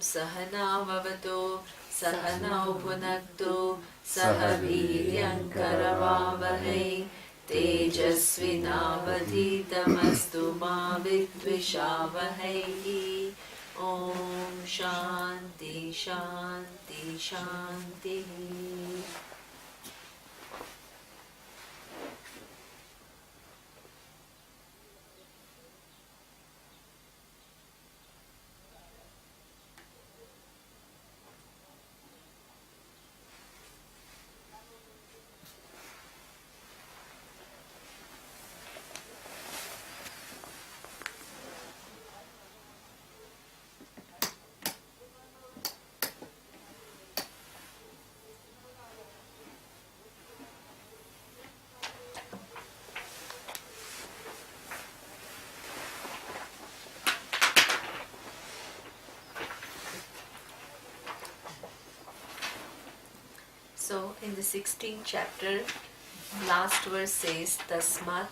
Sahana Vavatu Sahanau Punaktu Sahaviryankaravavahai Tejasvinavadhitamastu ma vidvishavahai. Om Shanti Shanti Shanti. So, in the 16th chapter, last verse says, Tasmat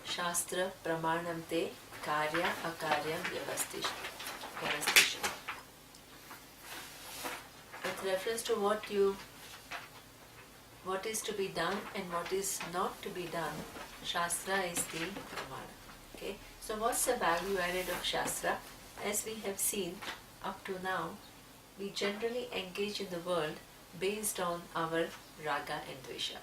Shastra Pramanamte Karya Akaryam Vyavastisha. With reference to what is to be done and what is not to be done, Shastra is the Pramana. Okay? So, what's the value added of Shastra? As we have seen up to now, we generally engage in the world based on our raga and dvesha.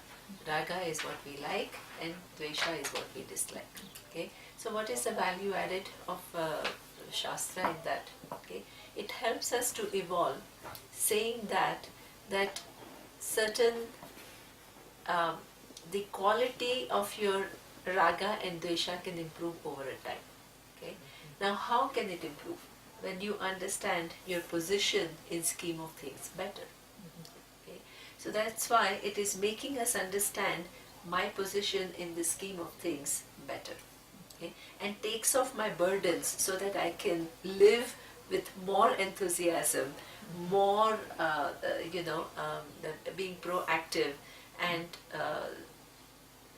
Raga is what we like and dvesha is what we dislike. Okay? So what is the value added of Shastra in that? Okay? It helps us to evolve, saying that certain the quality of your raga and dvesha can improve over a time. Okay? Now how can it improve? When you understand your position in scheme of things better. So that's why it is making us understand my position in the scheme of things better. Okay? And takes off my burdens so that I can live with more enthusiasm, more, being proactive and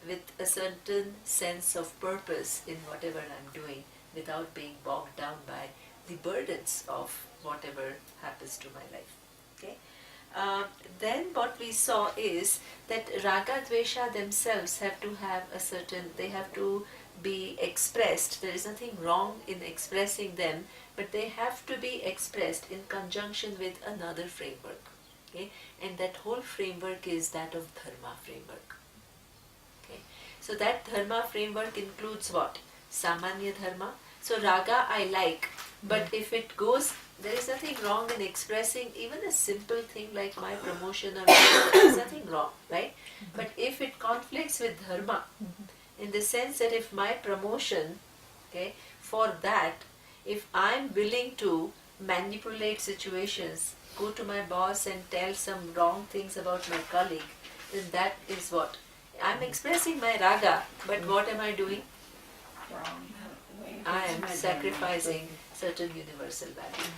with a certain sense of purpose in whatever I'm doing without being bogged down by the burdens of whatever happens to my life. Okay? Then what we saw is that raga dvesha themselves have to have they have to be expressed. There is nothing wrong in expressing them, but they have to be expressed in conjunction with another framework. Okay? And that whole framework is that of dharma framework. Okay? So that dharma framework includes what? Samanya dharma. So raga I like, but if it goes, there is nothing wrong in expressing even a simple thing like my promotion or there is nothing wrong, right? But if it conflicts with dharma, in the sense that if my promotion, okay, for that, if I'm willing to manipulate situations, go to my boss and tell some wrong things about my colleague, then that is what? I'm expressing my raga, but what am I doing? I am sacrificing certain universal value.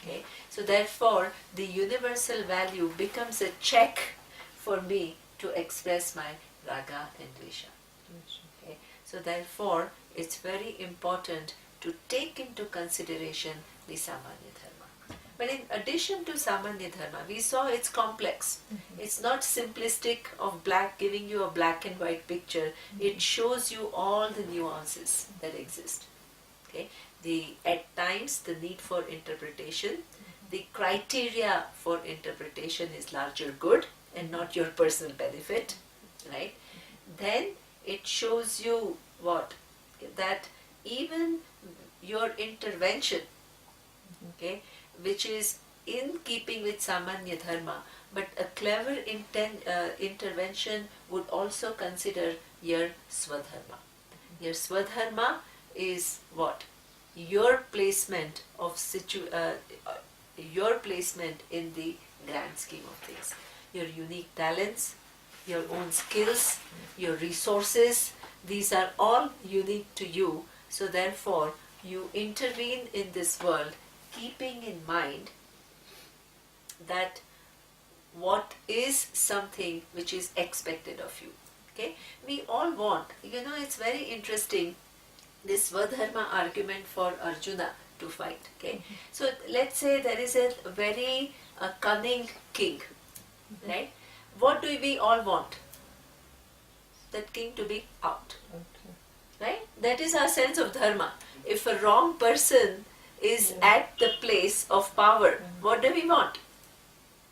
Okay? So therefore, the universal value becomes a check for me to express my raga and dvesha. Okay? So therefore, it's very important to take into consideration the samanya dharma. But in addition to samanya dharma, we saw it's complex. It's not simplistic of giving you a black and white picture. It shows you all the nuances that exist. Okay? At times the need for interpretation, the criteria for interpretation is larger good and not your personal benefit, right? Then it shows you what? That even your intervention, okay, which is in keeping with samanya dharma, but a clever intervention would also consider your swadharma. Your swadharma is what? Your placement your placement in the grand scheme of things. Your unique talents, your own skills, your resources, these are all unique to you. So therefore, you intervene in this world keeping in mind that what is something which is expected of you. Okay? We all want, it's very interesting, this Svadharma argument for Arjuna to fight. Okay, so let's say there is a very cunning king, right? What do we all want? That king to be out, right? That is our sense of dharma. If a wrong person is at the place of power, what do we want?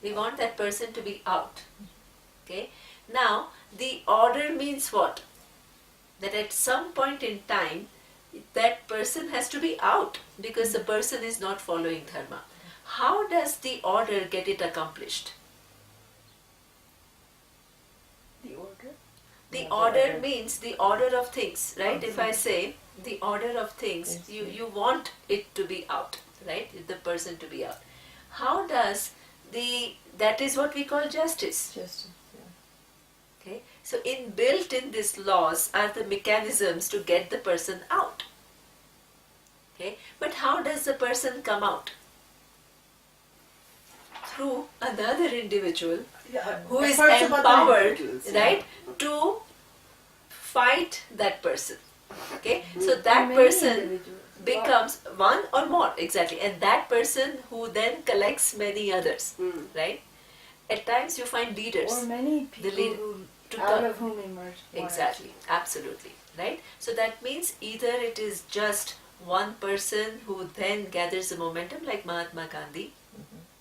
We want that person to be out. Okay. Now, the order means what? That at some point in time, that person has to be out because the person is not following dharma. How does the order get it accomplished? The order? The order means the order of things, right? If I say the order of things, you want it to be out, right? The person to be out. How does that is what we call justice. Justice, Okay, so inbuilt in these laws are the mechanisms to get the person out. Okay, but how does the person come out? Through another individual who is empowered, right, to fight that person. Okay, so that person becomes one or more, exactly, and that person who then collects many others, right? At times you find leaders. Or many people out of whom emerge. Exactly, absolutely, right? So that means either it is just one person who then gathers the momentum like Mahatma Gandhi,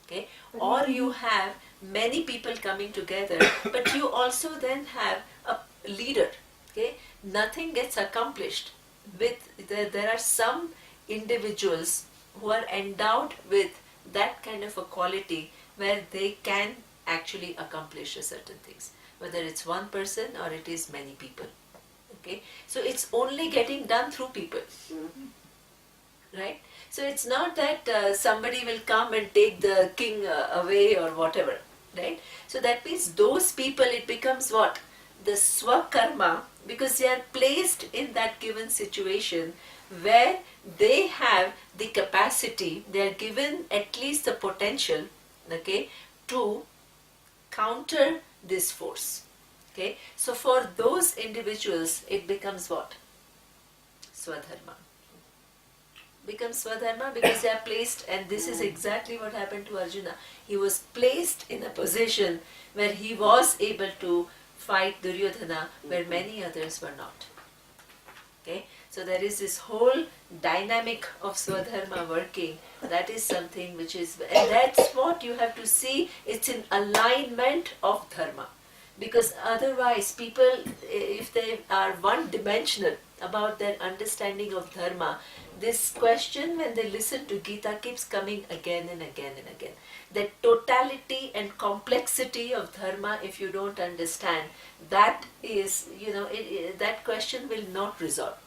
okay, or you have many people coming together, but you also then have a leader, okay? Nothing gets accomplished with, there are some individuals who are endowed with that kind of a quality where they can actually accomplish certain things, whether it's one person or it is many people. Okay, so it's only getting done through people, right? So it's not that somebody will come and take the king away or whatever, right? So that means those people, it becomes what? The swakarma, because they are placed in that given situation where they have the capacity, they are given at least the potential, okay, to counter this force. Okay, so for those individuals, it becomes what? Swadharma. Becomes Swadharma because they are placed, and this is exactly what happened to Arjuna. He was placed in a position where he was able to fight Duryodhana where many others were not. Okay, so there is this whole dynamic of Swadharma working. That is something which is, and that's what you have to see. It's in alignment of dharma, because otherwise people, if they are one-dimensional about their understanding of dharma, this question when they listen to Gita keeps coming again and again and again. The totality and complexity of dharma, if you don't understand, that is, that question will not resolve.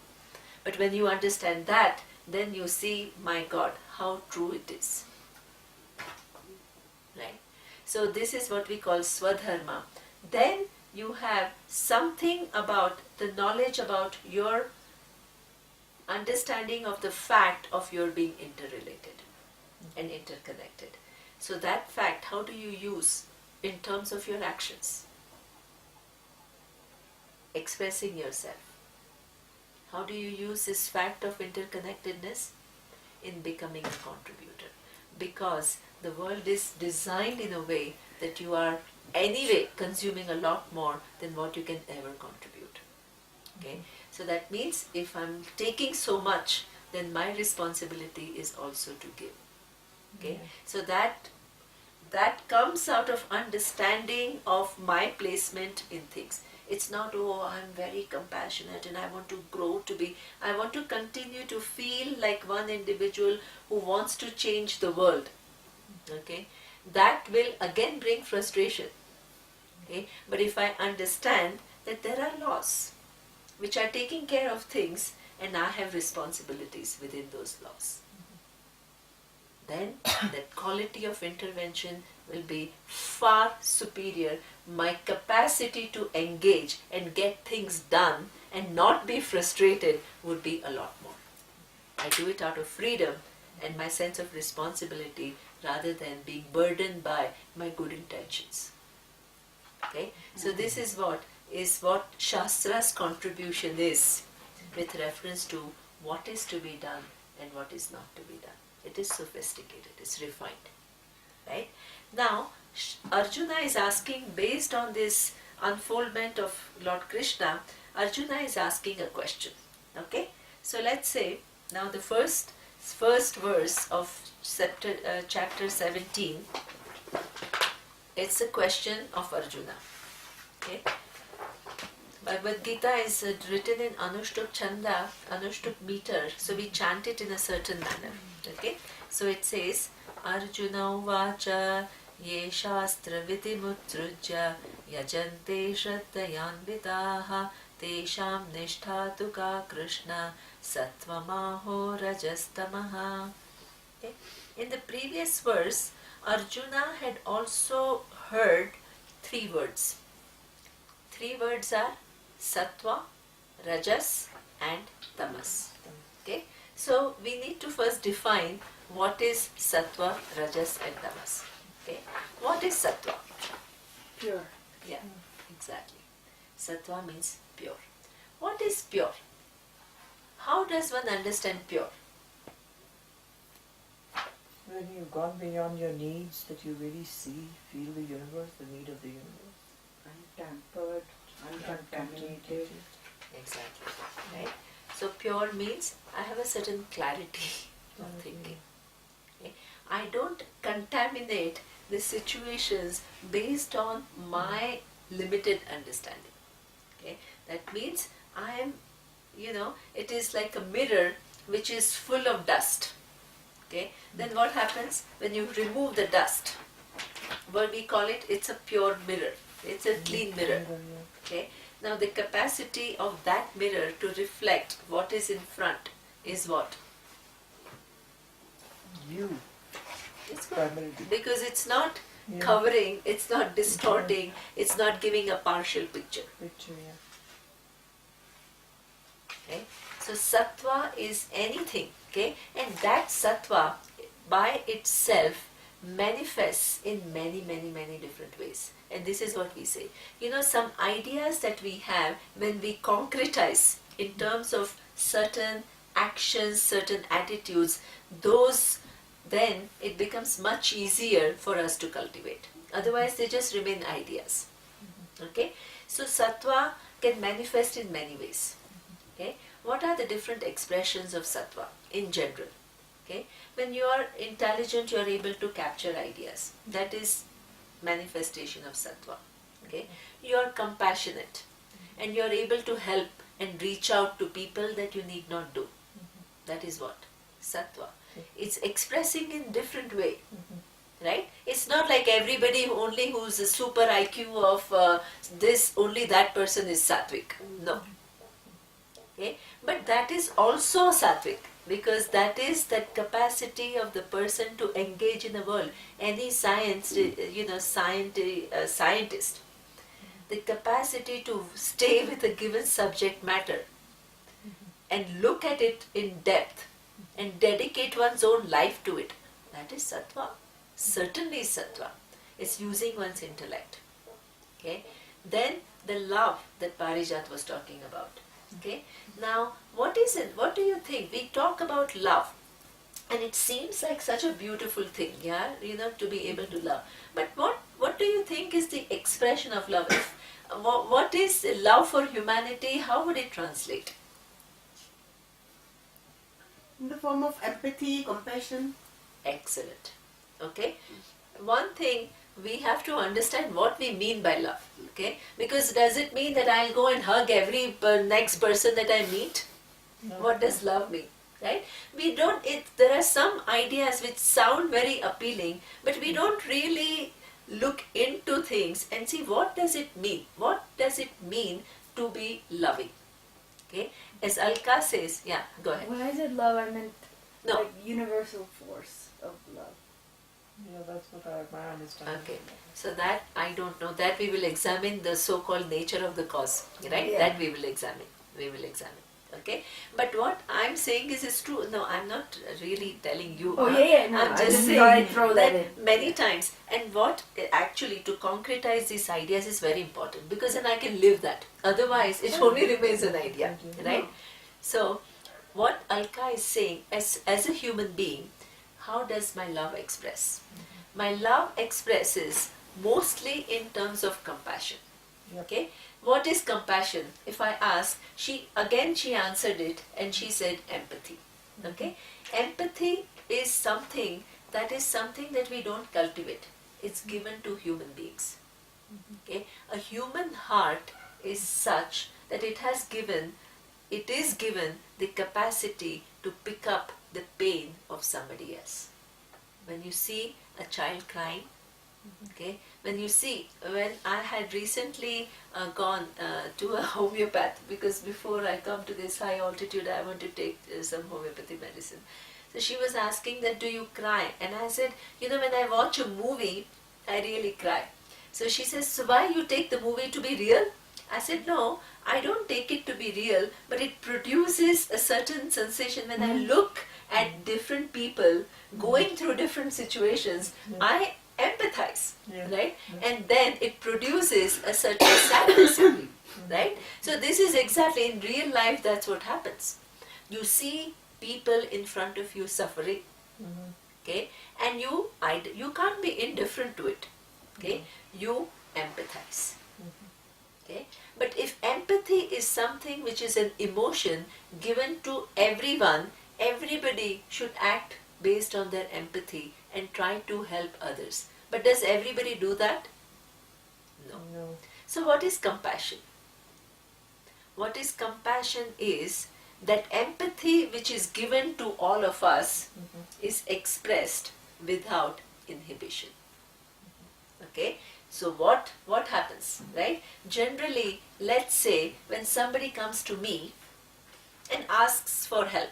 But when you understand that, then you see, my God, how true it is. Right? So this is what we call Swadharma. Then you have something about the knowledge about your understanding of the fact of your being interrelated and interconnected. So that fact, how do you use in terms of your actions? Expressing yourself. How do you use this fact of interconnectedness? In becoming a contributor. Because the world is designed in a way that you are anyway consuming a lot more than what you can ever contribute. Okay? So that means if I'm taking so much, then my responsibility is also to give. Okay? So that comes out of understanding of my placement in things. It's not, oh, I'm very compassionate and I want to grow to be, I want to continue to feel like one individual who wants to change the world. Okay? That will again bring frustration. Okay? But if I understand that there are laws which are taking care of things and I have responsibilities within those laws, then that quality of intervention will be far superior. My capacity to engage and get things done and not be frustrated would be a lot more. I do it out of freedom and my sense of responsibility rather than being burdened by my good intentions. Okay? So this is what Shastra's contribution is with reference to what is to be done and what is not to be done. It is sophisticated, it's refined. Right? Now, Arjuna is asking, based on this unfoldment of Lord Krishna, Arjuna is asking a question. Okay? So let's say, now the first verse of chapter 17, it's a question of Arjuna. Okay? Bhagavad Gita is written in Anushtuk Chanda, Anushtuk meter, so we chant it in a certain manner. Okay? So it says, Arjuna uvacha ye shastra vitimutrujya yajante shraddhayanvitaha tesham nishtha ka Krishna sattvamaho rajastamaha. Okay? In the previous verse, Arjuna had also heard 3 words. 3 words are Sattva, Rajas and Tamas. Okay? So we need to first define what is Sattva, Rajas and Tamas. Okay? What is Sattva? Pure. Yeah, exactly. Sattva means pure. What is pure? How does one understand pure? When you've gone beyond your needs, that you really see, feel the universe, the need of the universe. Untampered, uncontaminated. Exactly. Right? So pure means I have a certain clarity of thinking. Okay? I don't contaminate the situations based on my limited understanding. Okay? That means I am, it is like a mirror which is full of dust. Okay? Then what happens when you remove the dust? What we call it, it's a pure mirror. It's a clean mirror. Okay? Now the capacity of that mirror to reflect what is in front is what? You. It's good. Primarily. Because it's not covering, it's not distorting, it's not giving a partial picture. Okay? So sattva is anything, okay? And that sattva by itself manifests in many, many, many different ways. And this is what we say. Some ideas that we have, when we concretize in terms of certain actions, certain attitudes, those, then it becomes much easier for us to cultivate. Otherwise, they just remain ideas. Okay? So sattva can manifest in many ways. Okay? What are the different expressions of sattva in general? Okay? When you are intelligent, you are able to capture ideas. That is manifestation of sattva. Okay? You are compassionate and you are able to help and reach out to people that you need not do. That is what? Sattva. It's expressing in different way. Right? It's not like everybody only who's a super IQ of this, only that person is sattvic. No. Okay? But that is also sattvic, because that is that capacity of the person to engage in the world. Any scientist, the capacity to stay with a given subject matter and look at it in depth and dedicate one's own life to it, that is sattva. Certainly sattva. It's using one's intellect. Okay? Then the love that Parijat was talking about. Okay? Now, what is it? What do you think? We talk about love, and it seems like such a beautiful thing, yeah, to be able to love. But what do you think is the expression of love? What is love for humanity? How would it translate? In the form of empathy, compassion. Excellent. Okay? One thing, we have to understand what we mean by love. Okay? Because does it mean that I'll go and hug every next person that I meet? No. What does love mean? Right? We don't, there are some ideas which sound very appealing, but we don't really look into things and see what does it mean? What does it mean to be loving? Okay? As Alka says, yeah, go ahead. When I said love, I meant No. like universal force of love. Yeah, that's what my understanding. Okay, so that I don't know. That we will examine the so-called nature of the cause, right? Yeah. That we will examine. Okay, but what I'm saying is true. No, I'm not really telling you. Oh yeah, no, I'm I just just saying thought I'd throw that that in. many times. And what actually to concretize these ideas is very important, because then I can live that. Otherwise, it only remains an idea, right? So what Alka is saying, as a human being, how does my love express? My love expresses mostly in terms of compassion. Yep. Okay, what is compassion? If I ask, she answered it and she said empathy. Okay, empathy is something that we don't cultivate. It's given to human beings. Okay, a human heart is such that it is given the capacity to pick up the pain of somebody else. When you see a child crying, okay, when I had recently gone to a homeopath, because before I come to this high altitude I want to take some homeopathy medicine. So she was asking that, do you cry? And I said, when I watch a movie, I really cry. So she says, so why you take the movie to be real? I said, no, I don't take it to be real, but it produces a certain sensation when I look at different people going through different situations. I empathize, right? And then it produces a certain sadness, right? So this is exactly, in real life, that's what happens. You see people in front of you suffering, okay, and you can't be indifferent to it, okay? You empathize. Okay? But if empathy is something which is an emotion given to everyone, everybody should act based on their empathy and try to help others. But does everybody do that? No. So what is compassion? What is compassion is that empathy which is given to all of us is expressed without inhibition. Okay? So what happens, right? Generally, let's say when somebody comes to me and asks for help,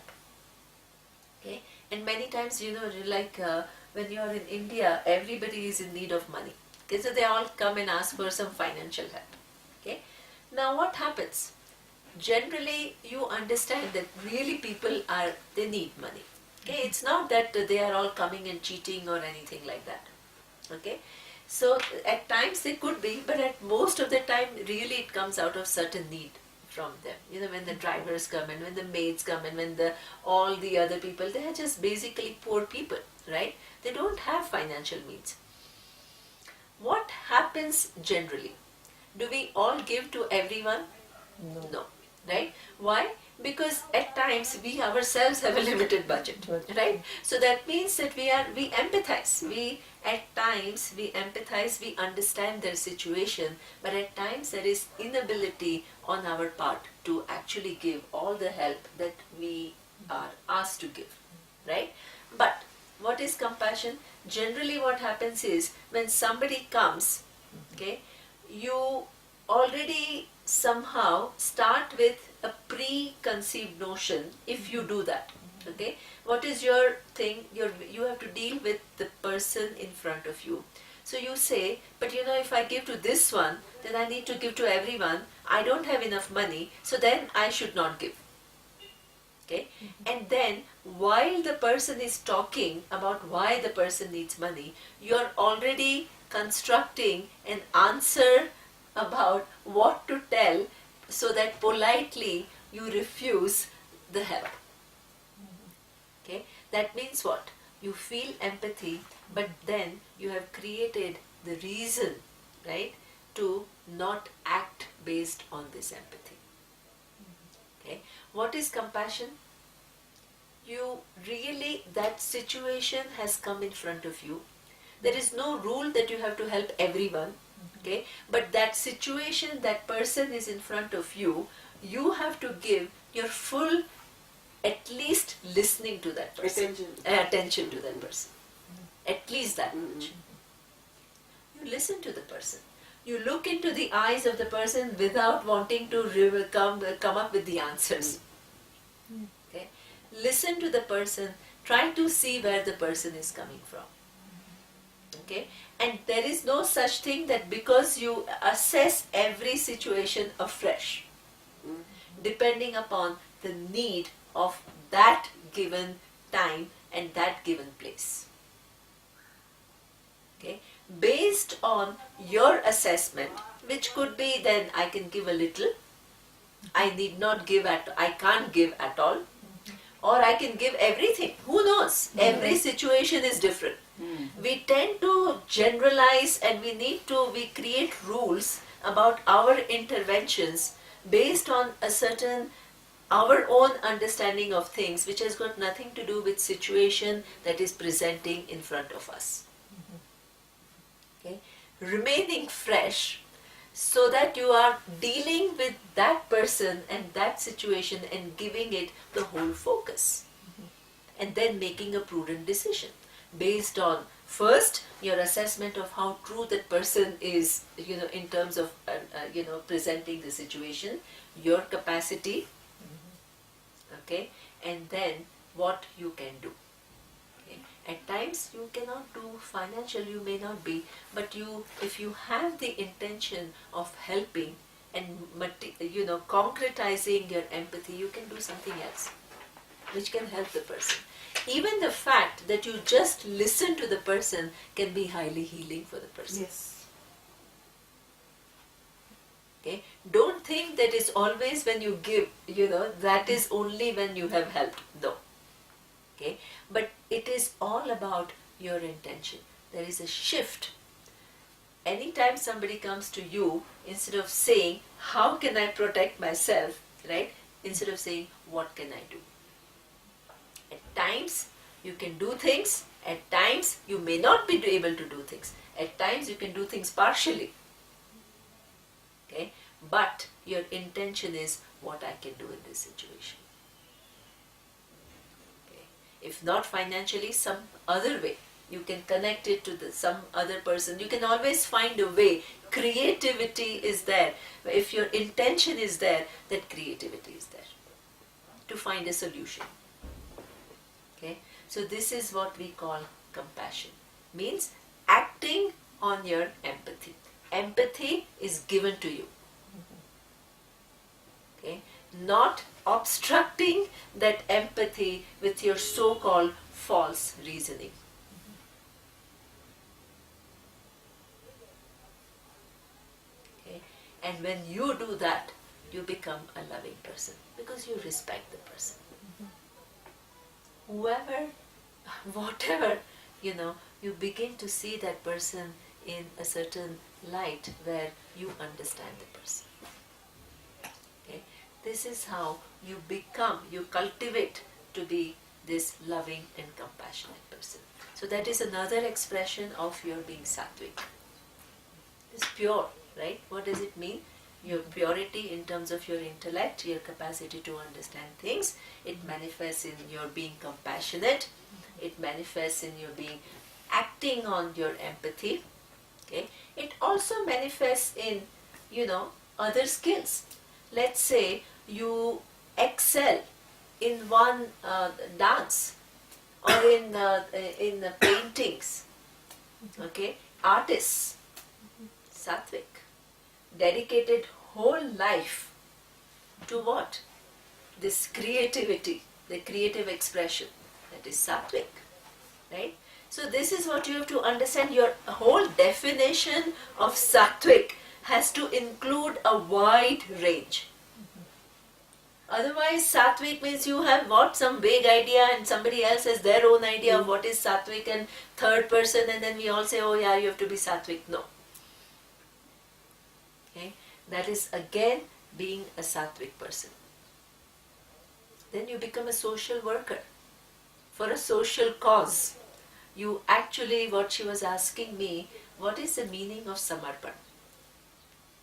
okay, and many times, when you are in India, everybody is in need of money. Okay, so they all come and ask for some financial help. Okay, now what happens? Generally, you understand that really they need money. Okay, it's not that they are all coming and cheating or anything like that. Okay. So at times they could be, but at most of the time really it comes out of certain need from them. When the drivers come and when the maids come and when all the other people, they are just basically poor people, right? They don't have financial means. What happens generally? Do we all give to everyone? No. Right? Why? Because at times we ourselves have a limited budget, right? So that means that we empathize. At times we empathize, we understand their situation, but at times there is inability on our part to actually give all the help that we are asked to give, right? But what is compassion? Generally what happens is when somebody comes, okay, you already somehow start with a preconceived notion. If you do that, okay, what is your thing? You have to deal with the person in front of you. So you say, but if I give to this one, then I need to give to everyone. I don't have enough money, so then I should not give. Okay, and then while the person is talking about why the person needs money, you're already constructing an answer about what to tell so that politely you refuse the help. Okay, that means what? You feel empathy, but then you have created the reason, right, to not act based on this empathy. Okay, what is compassion? That situation has come in front of you. There is no rule that you have to help everyone. Okay, but that situation, that person is in front of you, you have to give your full, at least listening to that person, attention to that person, at least that much. You listen to the person, you look into the eyes of the person without wanting to come up with the answers. Okay, listen to the person, try to see where the person is coming from. Okay, and there is no such thing that because you assess every situation afresh, depending upon the need of that given time and that given place. Okay, based on your assessment, which could be then I can give a little, I can't give at all, or I can give everything. Who knows? Every situation is different. We tend to generalize, and we create rules about our interventions based on a certain our own understanding of things, which has got nothing to do with situation that is presenting in front of us. Okay? Remaining fresh so that you are dealing with that person and that situation and giving it the whole focus, and then making a prudent decision based on first your assessment of how true that person is, in terms of presenting the situation, your capacity, okay, and then what you can do. Okay. At times you cannot do financial, you may not be, but if you have the intention of helping and concretizing your empathy, you can do something else which can help the person. Even the fact that you just listen to the person can be highly healing for the person. Yes. Okay? Don't think that it's always when you give, that is only when you have helped. No. Okay? But it is all about your intention. There is a shift. Anytime somebody comes to you, instead of saying, how can I protect myself, right? Instead of saying, what can I do? At times you can do things, at times you may not be able to do things. At times you can do things partially. Okay? But your intention is what I can do in this situation. Okay? If not financially, some other way. You can connect it to some other person. You can always find a way. Creativity is there. If your intention is there, that creativity is there to find a solution. Okay? So this is what we call compassion. Means acting on your empathy. Empathy is given to you. Okay? Not obstructing that empathy with your so-called false reasoning. Okay? And when you do that, you become a loving person because you respect the person. Whoever, whatever, you begin to see that person in a certain light where you understand the person. Okay? This is how you cultivate to be this loving and compassionate person. So that is another expression of your being sattvic. It's pure, right? What does it mean? Your purity in terms of your intellect, your capacity to understand things. It manifests in your being compassionate. It manifests in your being acting on your empathy. Okay? It also manifests in, other skills. Let's say you excel in one dance or in paintings. Okay? Artists, sattvic. Dedicated whole life to what? This creativity, the creative expression. That is sattvic, right? So this is what you have to understand. Your whole definition of sattvic has to include a wide range. Otherwise, sattvic means you have some vague idea and somebody else has their own idea of what is sattvic and third person, and then we all say, oh yeah, you have to be sattvic. No. Okay? That is again being a sattvic person. Then you become a social worker for a social cause. You actually, what she was asking me, what is the meaning of samarpan?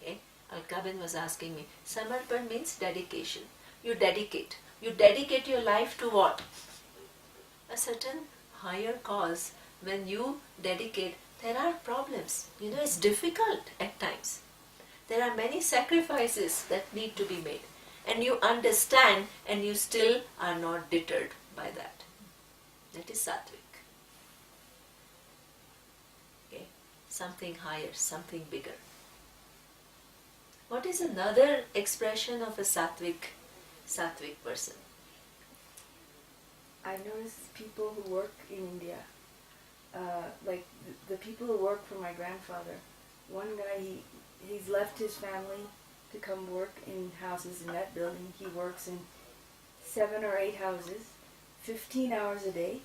Okay? Alkabin was asking me, samarpan means dedication. You dedicate. You dedicate your life to what? A certain higher cause. When you dedicate, there are problems. It's difficult at times. There are many sacrifices that need to be made. And you understand and you still are not deterred by that. That is sattvic. Okay? Something higher, something bigger. What is another expression of a sattvic person? I notice people who work in India, like the people who work for my grandfather. One guy, he's left his family to come work in houses in that building. He works in 7 or 8 houses, 15 hours a day,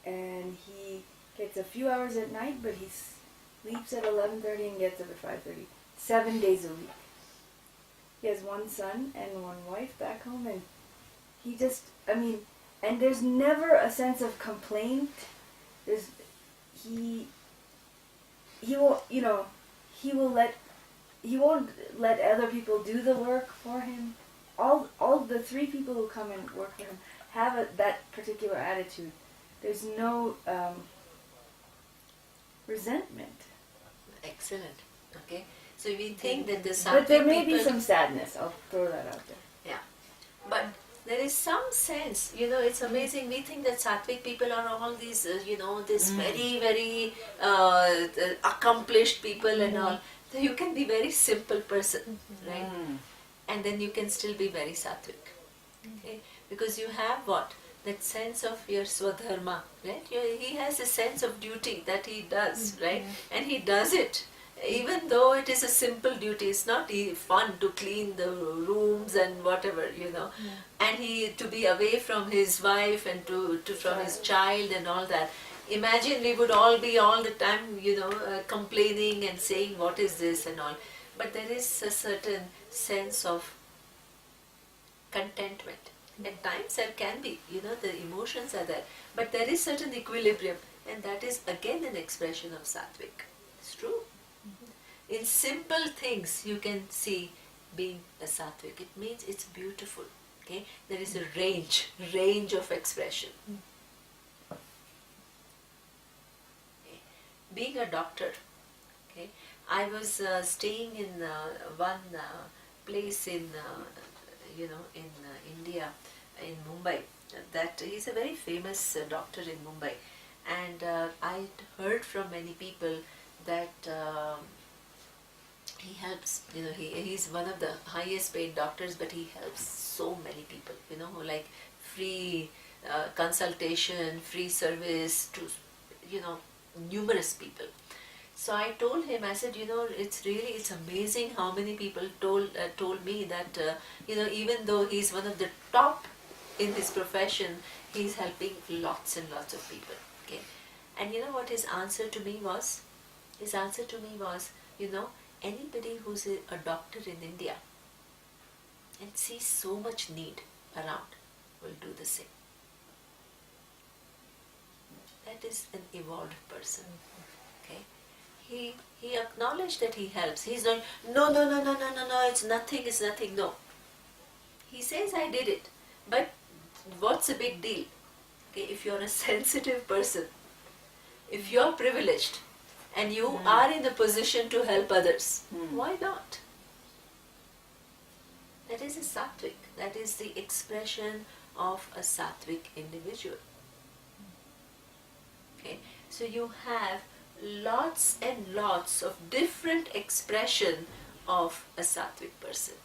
and he gets a few hours at night, but he sleeps at 11:30 and gets up at 5:30, 7 days a week. He has one son and one wife back home, and he just, and there's never a sense of complaint. He won't, he won't let other people do the work for him. All the 3 people who come and work for him have that particular attitude. There's no resentment. Excellent. Okay. So we think that the But sattvic there may people, be some sadness. I'll throw that out there. yeah, but there is some sense. It's amazing. We think that sattvic people are all these, this very, very accomplished people and all. So you can be very simple person, right? And then you can still be very sattvic, okay? Because you have what? That sense of your swadharma, right? He has a sense of duty that he does, right? And he does it. Even though it is a simple duty, it's not fun to clean the rooms and whatever, and to be away from his wife and from his child and all that. Imagine we would all be all the time, complaining and saying what is this and all. But there is a certain sense of contentment. At times there can be, the emotions are there, but there is certain equilibrium, and that is again an expression of sattvic. It's true. In simple things you can see being a sattvic. It means it's beautiful. Okay, there is a range of expression. Okay. Being a doctor, okay, I was staying in one place in India, in Mumbai. That he's a very famous doctor in Mumbai, and I heard from many people that he helps. He's one of the highest paid doctors, but he helps so many people. Who like free consultation, free service to numerous people. So I told him, I said, it's amazing how many people told me that, even though he's one of the top in his profession, he's helping lots and lots of people. Okay, and you know what his answer to me was? His answer to me was, anybody who's a doctor in India and sees so much need around will do the same. That is an evolved person. Okay. He acknowledged that he helps. He's not, no, it's nothing. No. He says, I did it. But what's the big deal? Okay, if you're a sensitive person, if you're privileged, and you are in a position to help others, why not? That is a sattvic. That is the expression of a sattvic individual. Okay, so you have lots and lots of different expression of a sattvic person.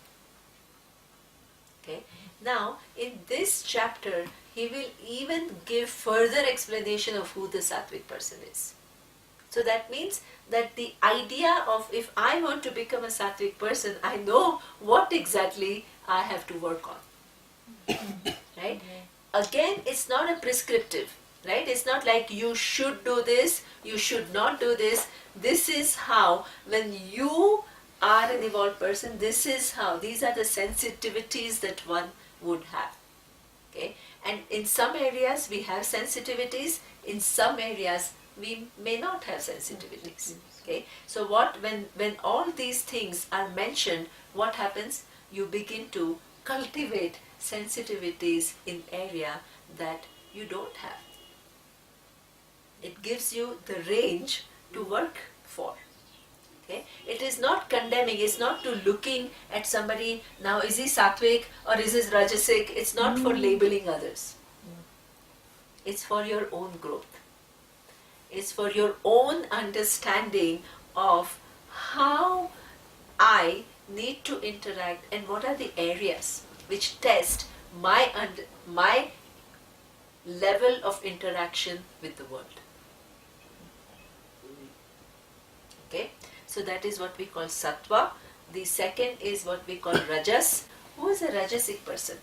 Okay, now in this chapter he will even give further explanation of who the sattvic person is. So that means that the idea of if I want to become a sattvic person, I know what exactly I have to work on. Right? Again, it's not a prescriptive. Right? It's not like you should do this, you should not do this. This is how, when you are an evolved person, this is how, these are the sensitivities that one would have. Okay? And in some areas we have sensitivities, in some areas we may not have sensitivities. Okay? So when all these things are mentioned, what happens? You begin to cultivate sensitivities in area that you don't have. It gives you the range to work for. Okay? It is not condemning, it's not to looking at somebody, now is he sattvic or is he rajasic? It's not for labeling others. It's for your own growth. It's for your own understanding of how I need to interact and what are the areas which test my level of interaction with the world. Okay, so that is what we call sattva. The second is what we call rajas. Who is a rajasic person?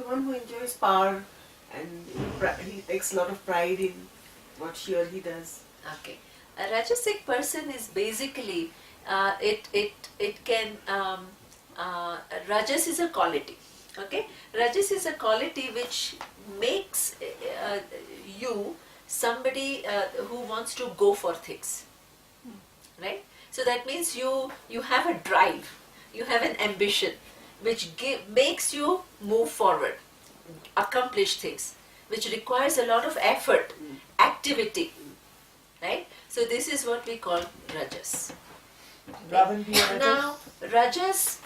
one who enjoys power and he takes a lot of pride in what she or he does. Okay. A rajasic person is basically, it can, rajas is a quality. Okay. Rajas is a quality which makes you somebody who wants to go for things. Right? So that means you have a drive, you have an ambition which makes you move forward, accomplish things, which requires a lot of effort, activity. Right? So this is what we call rajas. Ravan be a rajas? Now, rajas,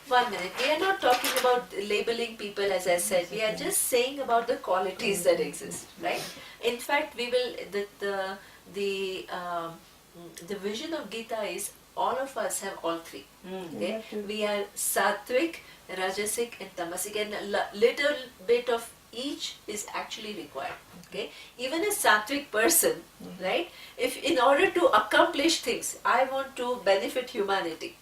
1 minute, we are not talking about labeling people, as I said, we are just saying about the qualities that exist, right? In fact, we will, the vision of Gita is all of us have all three. Okay? We are sattvic, rajasic and tamasic, and a little bit of each is actually required. Okay? Even a sattvic person, right? If in order to accomplish things, I want to benefit humanity,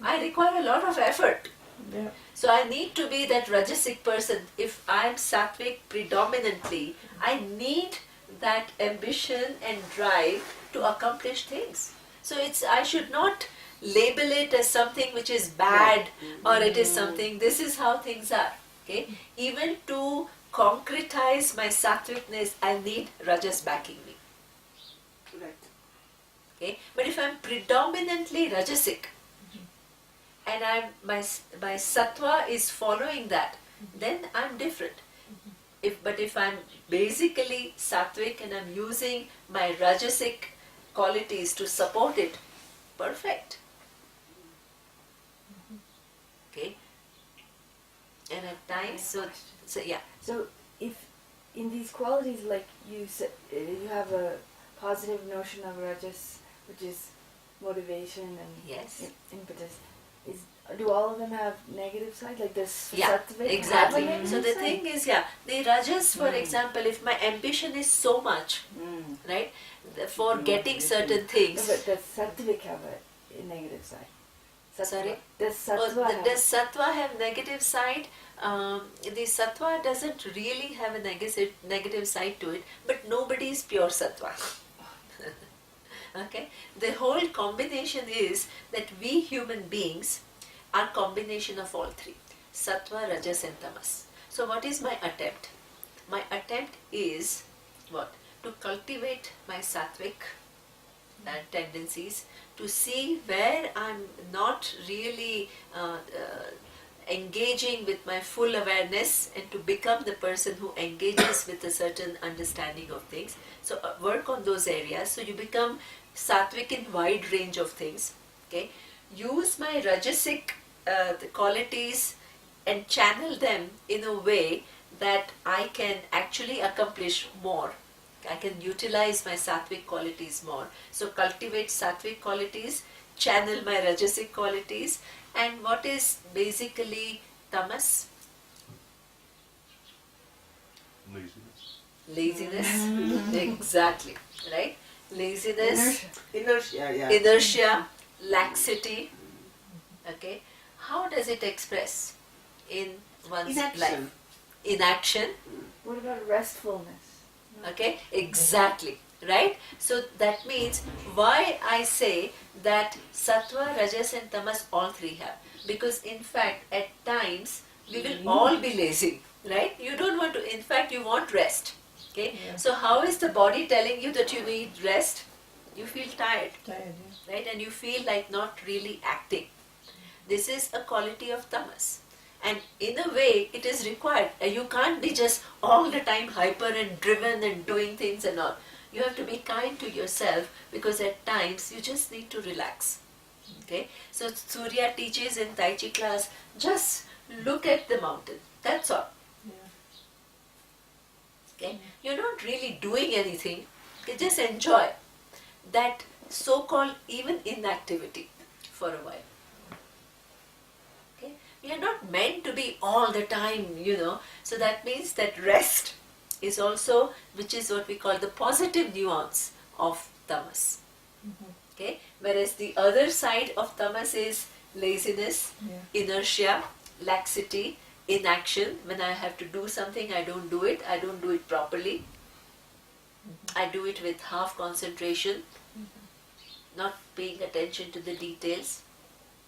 I require a lot of effort. Yeah. So I need to be that rajasic person. If I am sattvic predominantly, I need that ambition and drive to accomplish things. So I should not label it as something which is bad or it is something, this is how things are. Okay? Even to concretize my sattvicness, I need rajas backing me. Right. Okay? But if I'm predominantly rajasic and my sattva is following that, then I'm different. But if I'm basically sattvic and I'm using my rajasic qualities to support it, perfect. Okay? And at times, so yeah. So if in these qualities, like you said, you have a positive notion of rajas, which is motivation and Yes. impetus. Do all of them have negative side? Like this Yeah, sattvic exactly. have a So the negative thing is, the rajas, for example, if my ambition is so much, right, for getting certain side? things. No, but does sattvic have a negative side? Sattva. Sorry? Does sattva have? Does sattva have negative side? The sattva doesn't really have a negative side to it, but nobody is pure sattva. Okay? The whole combination is that we human beings are combination of all three: sattva, rajas and tamas. So what is my attempt? My attempt is what? To cultivate my sattvic tendencies, to see where I'm not really engaging with my full awareness, and to become the person who engages with a certain understanding of things. So work on those areas so you become sattvic in wide range of things. Okay, use my rajasic the qualities and channel them in a way that I can actually accomplish more. I can utilize my sattvic qualities more. So cultivate sattvic qualities, channel my rajasic qualities, and what is basically tamas? Laziness. Exactly. Right? Laziness, inertia, laxity. Okay. How does it express in one's life? Inaction. What about restfulness? Okay, exactly, right? So that means why I say that sattva, rajas and tamas all three have. Because in fact at times we will all be lazy, right? You don't want to, in fact you want rest. Okay, so how is the body telling you that you need rest? You feel tired, right? And you feel like not really acting. This is a quality of tamas. And in a way, it is required. You can't be just all the time hyper and driven and doing things and all. You have to be kind to yourself, because at times you just need to relax. Okay? So Surya teaches in Tai Chi class, just look at the mountain. That's all. Okay? You're not really doing anything. Okay? Just enjoy that so-called even inactivity for a while. We are not meant to be all the time, So that means that rest is also, which is what we call the positive nuance of tamas. Okay? Whereas the other side of tamas is laziness, inertia, laxity, inaction. When I have to do something, I don't do it. I don't do it properly. I do it with half concentration, not paying attention to the details,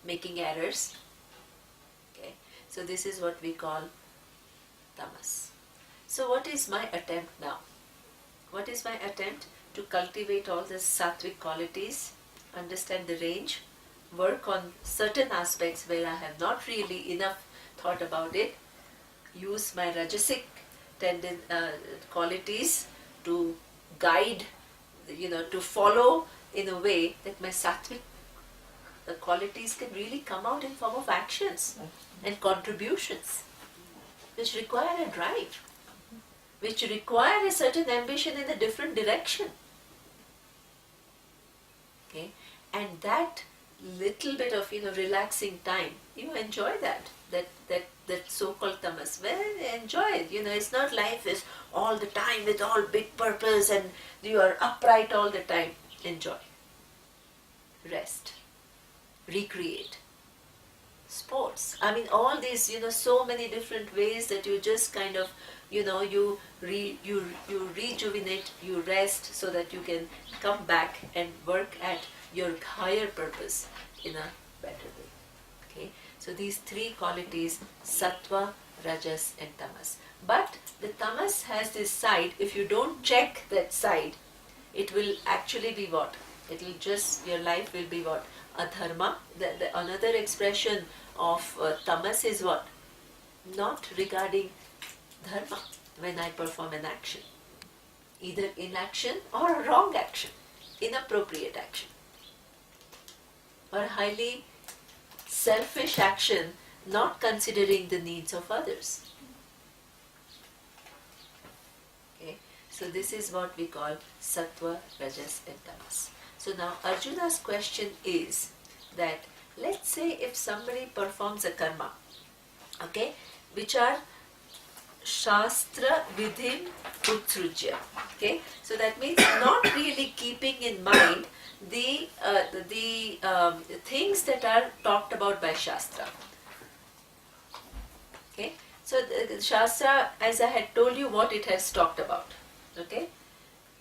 making errors. Okay, so this is what we call tamas. So what is my attempt now? What is my attempt? To cultivate all the sattvic qualities, understand the range, work on certain aspects where I have not really enough thought about it, use my rajasic qualities to guide, to follow in a way that my sattvic qualities can really come out in form of actions and contributions, which require a drive, which require a certain ambition in a different direction. Okay, and that little bit of relaxing time, you enjoy that so-called tamas. Well, enjoy it. It's not life is all the time with all big purpose and you are upright all the time. Enjoy. Rest. Recreate. Sports. I mean, all these, so many different ways that you just kind of, you rejuvenate, you rest so that you can come back and work at your higher purpose in a better way. Okay, so these three qualities, sattva, rajas and tamas. But the tamas has this side, if you don't check that side, it will actually be what? It will just, your life will be what? Adharma. The another expression of tamas is what? Not regarding dharma when I perform an action. Either inaction or a wrong action, inappropriate action, or highly selfish action, not considering the needs of others. Okay, so this is what we call sattva, rajas and tamas. So now Arjuna's question is that, let's say if somebody performs a karma, okay, which are Shastra Vidhim Utsrujya. Okay, so that means not really keeping in mind the things that are talked about by Shastra. Okay, so the Shastra, as I had told you, what it has talked about. Okay,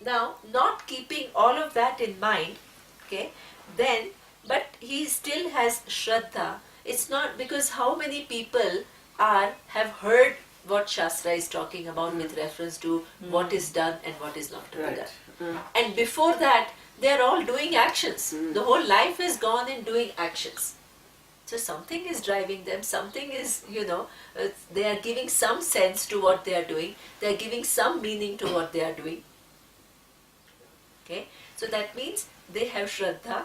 now not keeping all of that in mind. Okay, then but he still has Shraddha. It's not because how many people have heard what Shastra is talking about with reference to what is done and what is not to be done. And before that, they are all doing actions. The whole life is gone in doing actions. So something is driving them, something is, they are giving some sense to what they are doing. They are giving some meaning to what they are doing. Okay, so that means they have Shraddha.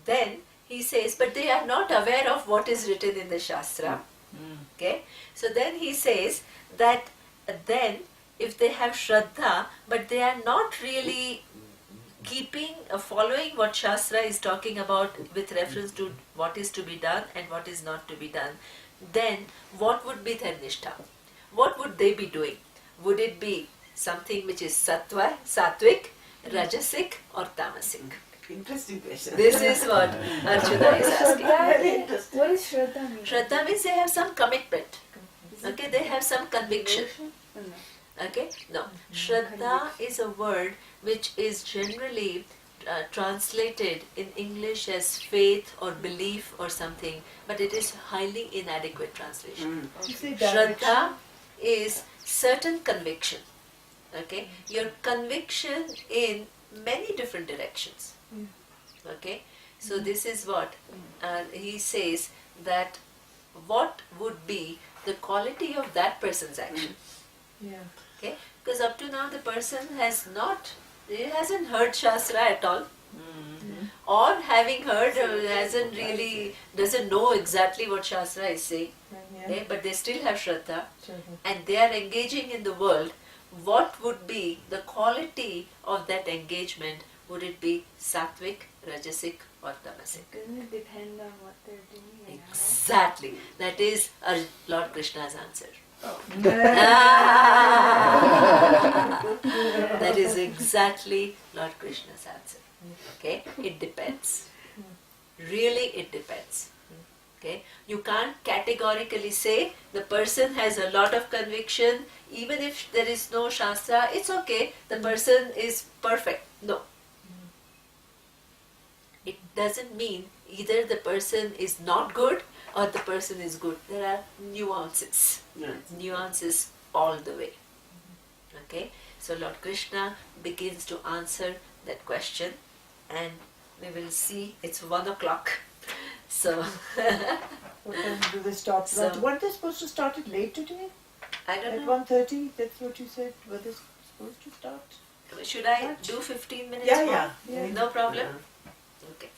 Then he says, but they are not aware of what is written in the Shastra. Okay, so then he says that then if they have Shraddha, but they are not really following what Shastra is talking about with reference to what is to be done and what is not to be done, then what would be their nishtha? What would they be doing? Would it be something which is sattvic, rajasic or tamasic? Interesting question. This is what Arjuna is asking. What does Shraddha mean? Shraddha means they have some commitment. Okay, they have some conviction. Okay, no. Shraddha is a word which is generally translated in English as faith or belief or something, but it is highly inadequate translation. Shraddha is certain conviction. Okay, your conviction in many different directions. Okay, so this is what he says, that what would be the quality of that person's action. Okay, because up to now the person hasn't heard Shastra at all, or having heard doesn't know exactly what Shastra is saying. Okay, but they still have Shraddha and they are engaging in the world. What would be the quality of that engagement? Would it be sattvic, rajasic or tamasic? Doesn't it depend on what they're doing? Exactly. That is Lord Krishna's answer. That is exactly Lord Krishna's answer. Okay? It depends. Really it depends. Okay, you can't categorically say the person has a lot of conviction, even if there is no Shastra, it's okay, the person is perfect. No. It doesn't mean either the person is not good or the person is good. There are nuances. Yes. Nuances all the way. Okay, so Lord Krishna begins to answer that question, and we will see it's 1 o'clock. So What time do they start? So- Weren't they supposed to start it late today? I don't At know. 1:30? That's what you said. Were they supposed to start? Should I Much? do 15 minutes Yeah, more? yeah. Yeah. No problem. Yeah. Okay.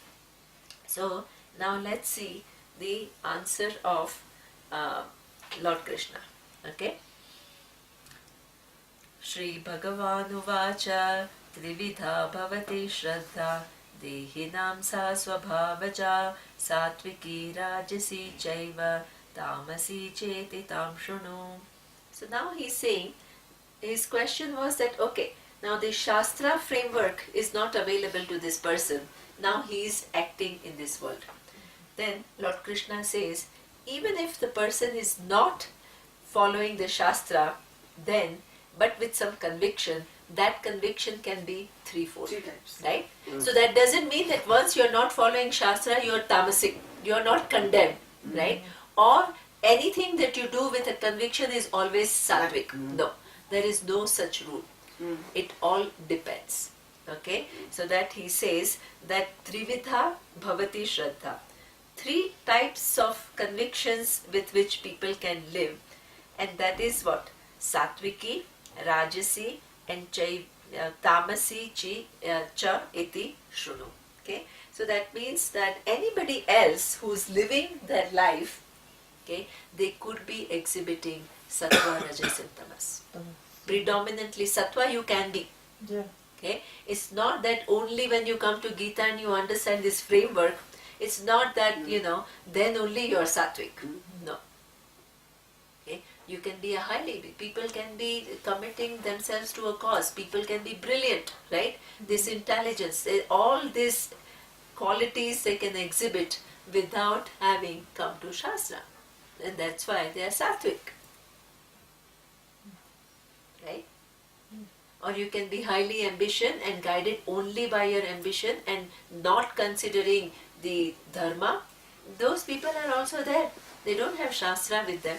So now let's see the answer of Lord Krishna. Okay. Shri Bhagavan Uvacha Trividha Bhavati Shraddha Dehinam Sa Swabhavaja Satviki Rajasi Chaiva Tamasi Cheti Tam Shunu. So now he's saying, his question was that, okay, now the Shastra framework is not available to this person. Now he is acting in this world. Then Lord Krishna says, even if the person is not following the Shastra, then, but with some conviction, that conviction can be threefold. 3 times. Right? So that doesn't mean that once you're not following Shastra, you're tamasic, you're not condemned, right? Or anything that you do with a conviction is always sattvic. No, there is no such rule. It all depends. Okay? So that he says that Trividha Bhavati Shraddha. 3 types of convictions with which people can live, and that is what? Satviki, Rajasi, and Tamasi cha iti shrunu. Okay, so that means that anybody else who's living their life, okay, they could be exhibiting sattva, rajas, and tamas. Predominantly sattva you can be. Yeah. Okay, it's not that only when you come to Gita and you understand this framework, it's not that then only you're sattvic. No. Okay, you can be a high lady. People can be committing themselves to a cause. People can be brilliant, right? This intelligence, all these qualities they can exhibit without having come to Shastra. And that's why they are sattvic. Right? Or you can be highly ambitious and guided only by your ambition and not considering the dharma. Those people are also there. They don't have Shastra with them.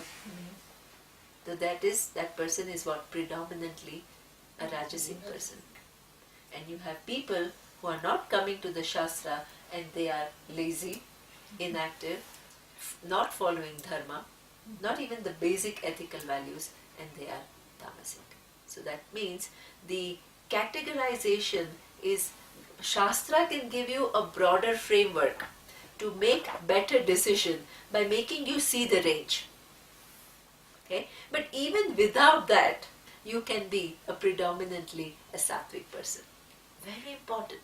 So that person is what? Predominantly a Rajasic person. And you have people who are not coming to the Shastra and they are lazy, inactive, not following dharma, not even the basic ethical values, and they are tamasic. So that means the categorization is, Shastra can give you a broader framework to make better decision by making you see the range. Okay? But even without that, you can be a predominantly a sattvic person. Very important.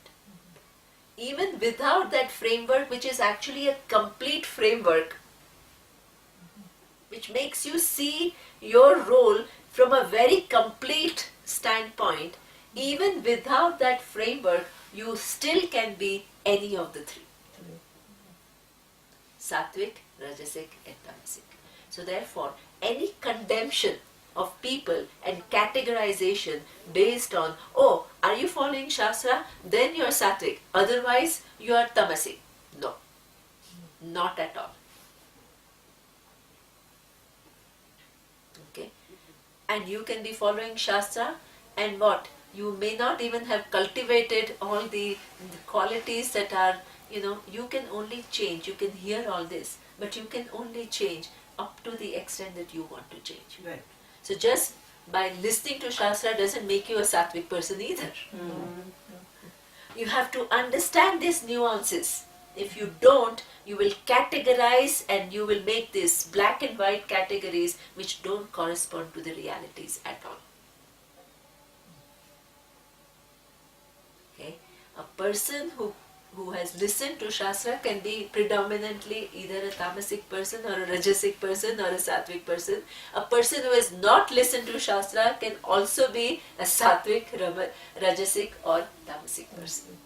Even without that framework, which is actually a complete framework, which makes you see your role from a very complete standpoint, even without that framework, you still can be any of the 3. Sattvic, Rajasic, and Tamasic. So therefore, any condemnation of people and categorization based on, oh, are you following Shastra? Then you are Sattvic. Otherwise, you are Tamasic. No, not at all. Okay? And you can be following Shastra and what? You may not even have cultivated all the qualities that are, you can only change. You can hear all this, but you can only change up to the extent that you want to change. Right. So just by listening to Shastra doesn't make you a sattvic person either. You have to understand these nuances. If you don't, you will categorize and you will make these black and white categories which don't correspond to the realities at all. Okay? A person who has listened to Shastra can be predominantly either a tamasic person or a rajasic person or a sattvic person. A person who has not listened to Shastra can also be a sattvic, rajasic or tamasic person.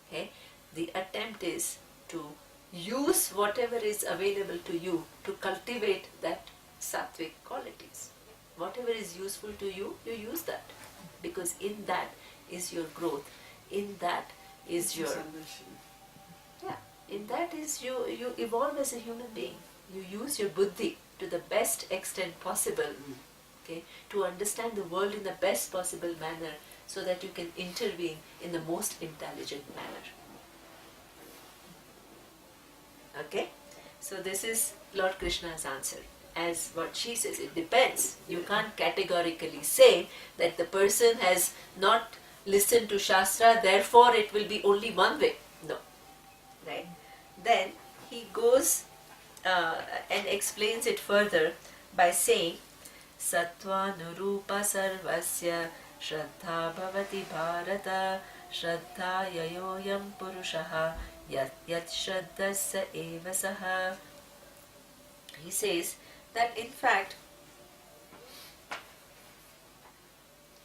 Okay? The attempt is to use whatever is available to you to cultivate that sattvic qualities. Whatever is useful to you, you use that. Because in that is your growth. In that is your... Yeah, in that is you evolve as a human being. You use your buddhi to the best extent possible, okay, to understand the world in the best possible manner so that you can intervene in the most intelligent manner. Okay? So this is Lord Krishna's answer. As what she says, it depends. You can't categorically say that the person has not listened to Shastra, therefore it will be only one way. No. Right? Then he goes and explains it further by saying, Sattva nurupa sarvasya Shraddha bhavati bharata Shraddha yayoyam purushaha Yat shraddhasya eva saha. He says that in fact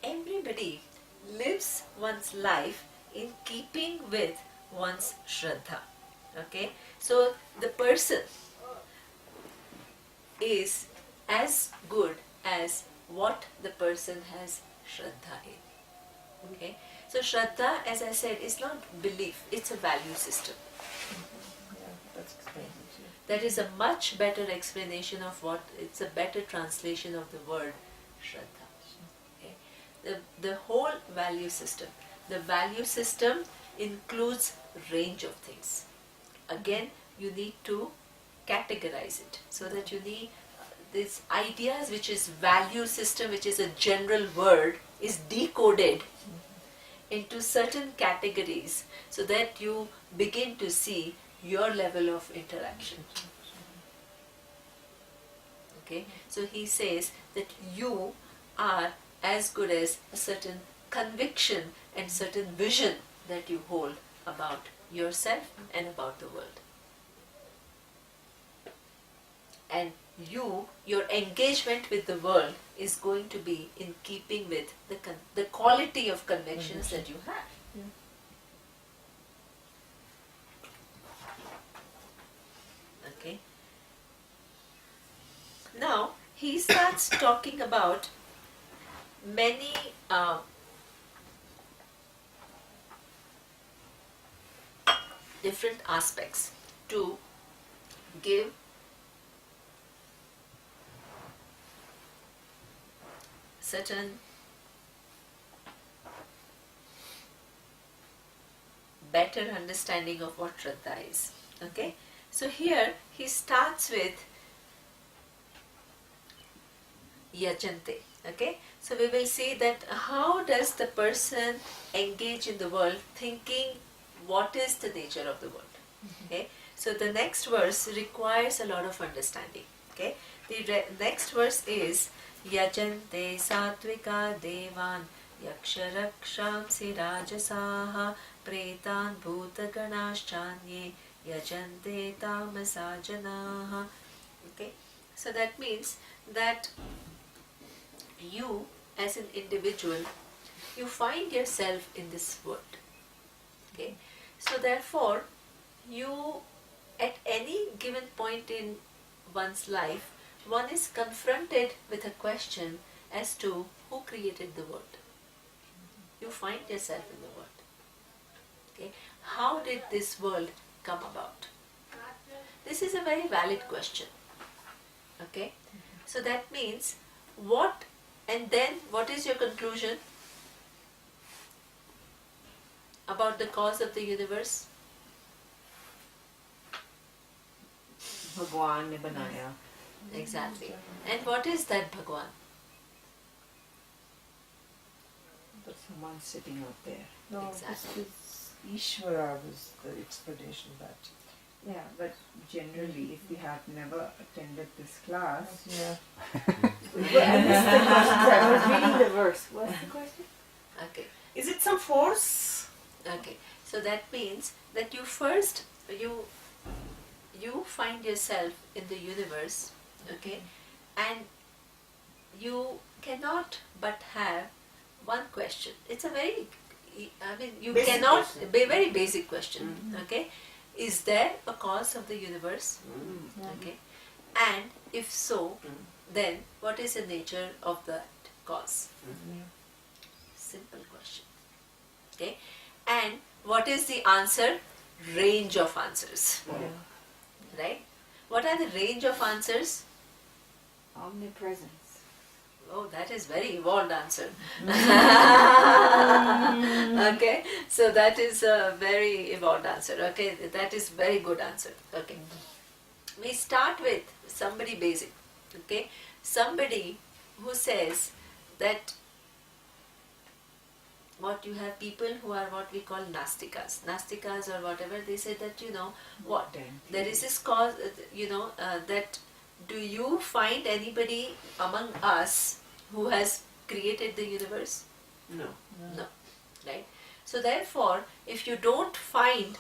everybody lives one's life in keeping with one's Shraddha. Okay? So the person is as good as what the person has Shraddha in. Okay? So Shraddha, as I said, is not belief, it's a value system. Yeah, that's explains it. That is a much better explanation of what, it's a better translation of the word Shraddha. Okay? The whole value system. The value system includes range of things. Again, you need to categorize it so that you need these ideas, which is value system, which is a general word, is decoded into certain categories so that you begin to see your level of interaction. Okay, so he says that you are as good as a certain conviction and certain vision that you hold about yourself and about the world. And your engagement with the world is going to be in keeping with the quality of convictions that you have. Yeah. Okay. Now he starts talking about many different aspects to give certain better understanding of what Shraddha is. Okay? So here he starts with Yajante. Okay? So we will see that how does the person engage in the world thinking what is the nature of the world. Okay? So the next verse requires a lot of understanding. Okay? The next verse is Yajante satvika devan yaksharaksham rajasaha pretan bhutaganashchanye yajante tamasajanaha. Okay? So that means that you as an individual, you find yourself in this world. Okay? So therefore, you at any given point in one's life, one is confronted with a question as to who created the world. You find yourself in the world. Okay? How did this world come about? This is a very valid question. Okay? So that means what, and then what is your conclusion about the cause of the universe? Bhagwan ne banaya. Exactly. And what is that Bhagwan? But someone sitting out there. No, Exactly. this Ishvara was the explanation that. Yeah, but generally, if we have never attended this class, Yeah. I missed the question. I was reading the verse. What's the question? Okay. Is it some force? Okay. So that means that you first, you find yourself in the universe, okay, and you cannot but have one question. It's a very, I mean, you Basic cannot, question. very basic question, okay. is there a cause of the universe? Okay. And if so, then what is the nature of that cause? Simple question. Okay. And what is the answer? Range of answers. Right? What are the range of answers? Omnipresence. Oh, that is very evolved answer. Okay, so that is a very evolved answer. Okay, that is very good answer. Okay, we start with somebody basic. Okay, somebody who says that what you have people who are what we call Nastikas or whatever. They say that what there is this cause. That. Do you find anybody among us who has created the universe? No. No, right? So therefore, if you don't find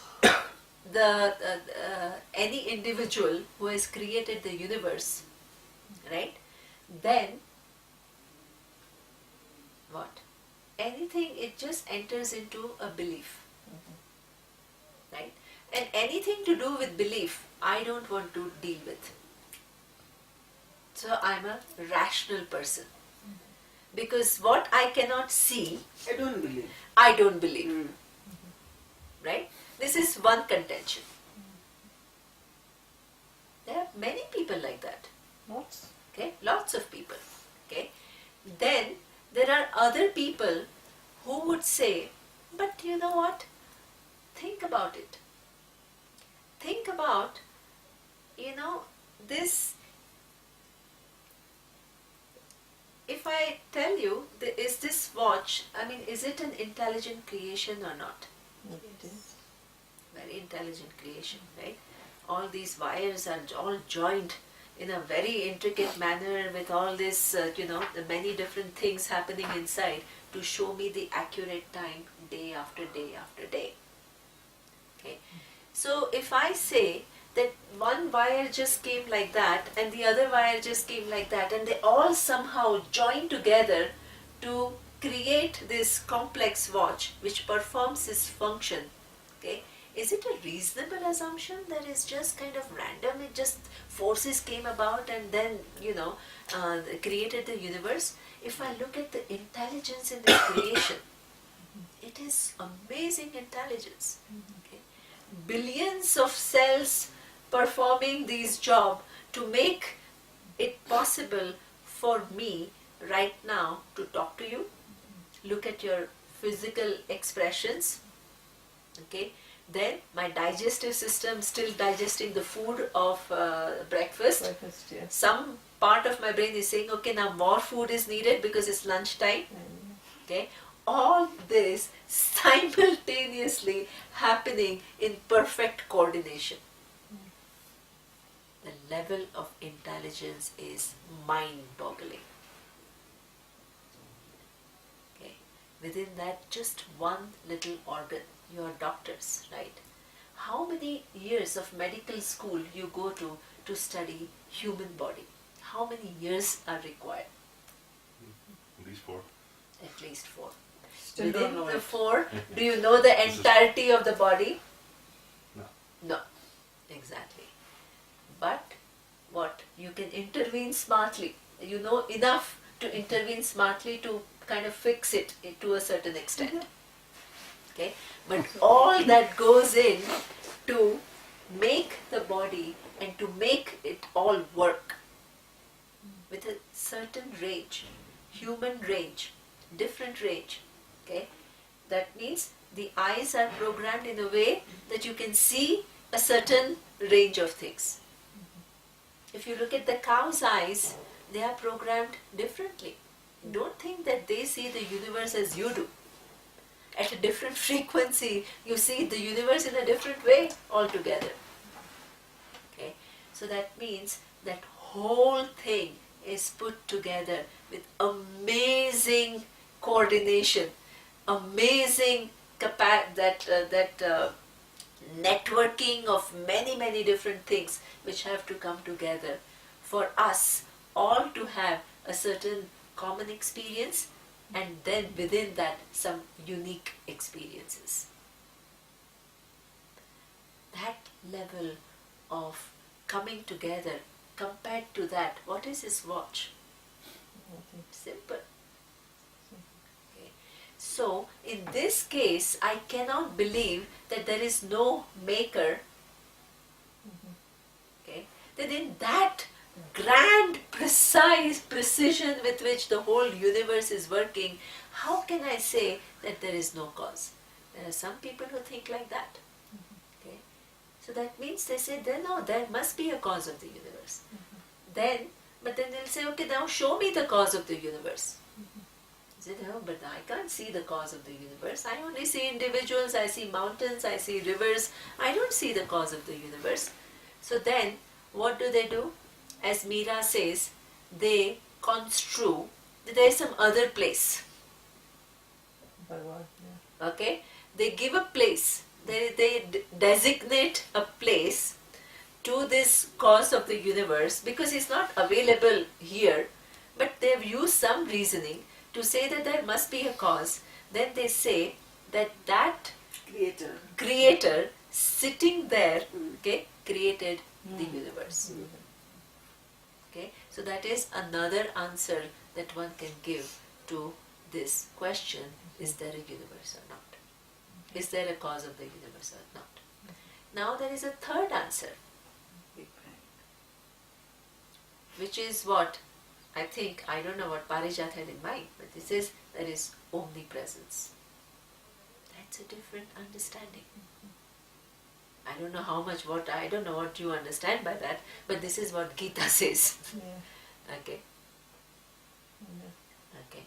any individual who has created the universe, right? Then what? Anything, it just enters into a belief, right? And anything to do with belief, I don't want to deal with. So I'm a rational person. Because what I cannot see, I don't believe. I don't believe. Right? This is one contention. There are many people like that. Lots. Okay? Lots of people. Okay? Then there are other people who would say, but you know what? Think about it. Think about, this. If I tell you, is this watch, is it an intelligent creation or not? It is. Very intelligent creation, right? All these wires are all joined in a very intricate manner with all this, the many different things happening inside to show me the accurate time day after day after day. Okay. So if I say that one wire just came like that and the other wire just came like that and they all somehow join together to create this complex watch which performs this function, okay, is it a reasonable assumption that is just kind of random? It just forces came about and then created the universe. If I look at the intelligence in this creation, it is amazing intelligence. Okay? Billions of cells performing these job to make it possible for me right now to talk to you, look at your physical expressions, okay, then my digestive system still digesting the food of breakfast. Yeah. Some part of my brain is saying, okay, now more food is needed because it's lunchtime. Okay, all this simultaneously happening in perfect coordination. The level of intelligence is mind-boggling. Okay, within that, just one little organ. You are doctors, right? How many years of medical school you go to study human body? How many years are required? At least 4. At least 4. Still Within don't know the it. 4, do you know the entirety of the body? No. No, exactly. But what? You can intervene smartly. You know enough to intervene smartly to kind of fix it to a certain extent. Okay? But all that goes in to make the body and to make it all work with a certain range, human range, different range. Okay? That means the eyes are programmed in a way that you can see a certain range of things. If you look at the cow's eyes, they are programmed differently. Don't think that they see the universe as you do. At a different frequency, you see the universe in a different way altogether. Okay? So that means that whole thing is put together with amazing coordination, amazing networking of many different things which have to come together for us all to have a certain common experience and then within that some unique experiences. that level of coming together, compared to that, what is his watch? Simple. Okay. So, in this case, I cannot believe that there is no maker. Okay. Then in that grand, precise precision with which the whole universe is working, how can I say that there is no cause? There are some people who think like that. Okay. So that means they say, no, there must be a cause of the universe. But then they'll say, okay, now show me the cause of the universe. I said, no, but I can't see the cause of the universe. I only see individuals, I see mountains, I see rivers. I don't see the cause of the universe. So then, what do? As Meera says, they construe that there is some other place. Okay? They give a place. They designate a place to this cause of the universe because it's not available here, but they've used some reasoning to say that there must be a cause. Then they say that creator sitting there, okay, created the universe. Okay, so that is another answer that one can give to this question: is there a universe or not? Is there a cause of the universe or not? Now there is a third answer, which is what I don't know what Parijat had in mind, but this is there is omnipresence. That's a different understanding. I don't know I don't know what you understand by that, but this is what Gita says. Okay. Okay.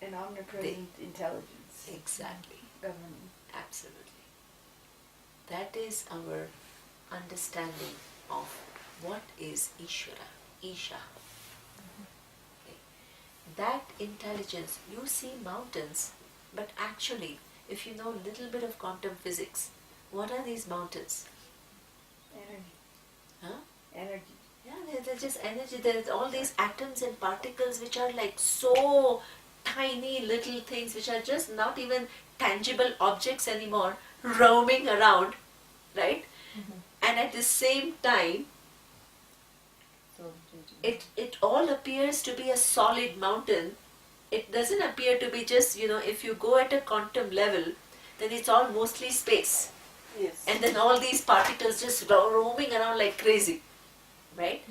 An omnipresent intelligence. Exactly. Governing. Absolutely. That is our understanding of what is Ishvara, Isha. Okay. That intelligence, you see mountains, but actually, if you know a little bit of quantum physics, what are these mountains? Energy. Huh? Energy. Yeah, they're just energy. There's all these atoms and particles which are like so tiny little things which are just not even tangible objects anymore, roaming around, right? And at the same time, it all appears to be a solid mountain. It doesn't appear to be just, if you go at a quantum level, then it's all mostly space. Yes. And then all these particles just roaming around like crazy, right?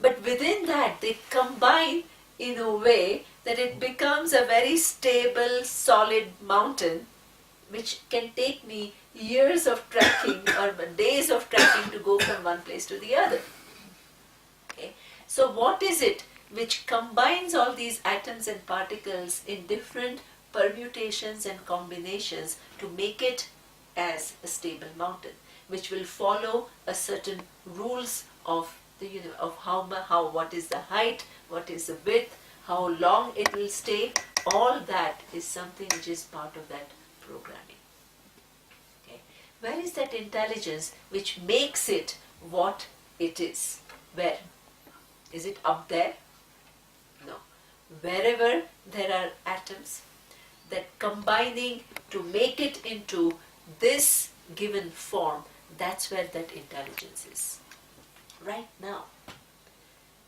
But within that, they combine in a way that it becomes a very stable, solid mountain, which can take me years of trekking or days of trekking to go from one place to the other. Okay? So what is it which combines all these atoms and particles in different permutations and combinations to make it as a stable mountain, which will follow a certain rules of the of what is the height, what is the width, how long it will stay. All that is something which is part of that programming. Okay. Where is that intelligence which makes it what it is? Where? Is it up there? No. Wherever there are atoms, that combining to make it into this given form, that's where that intelligence is. Right now.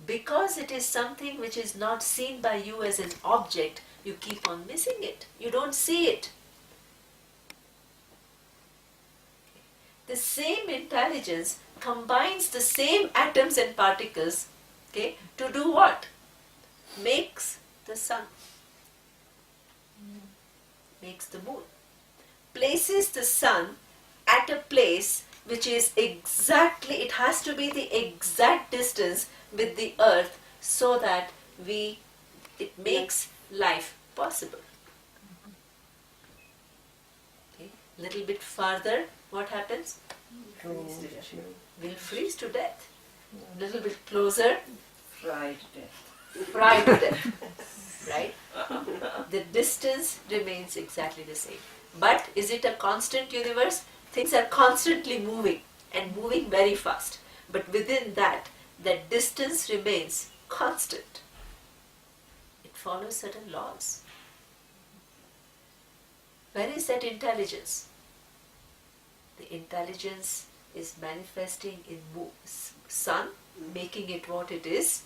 Because it is something which is not seen by you as an object, you keep on missing it. You don't see it. The same intelligence combines the same atoms and particles, okay, to do what? Makes the sun. Makes the moon. Places the sun at a place which is exactly, it has to be the exact distance with the earth so that it makes life possible. Okay. Little bit farther, what happens? We'll freeze to death. Little bit closer, Fried to death. fry to death. Right? The distance remains exactly the same. But is it a constant universe? Things are constantly moving and moving very fast. But within that distance remains constant. It follows certain laws. Where is that intelligence? The intelligence is manifesting in sun, making it what it is.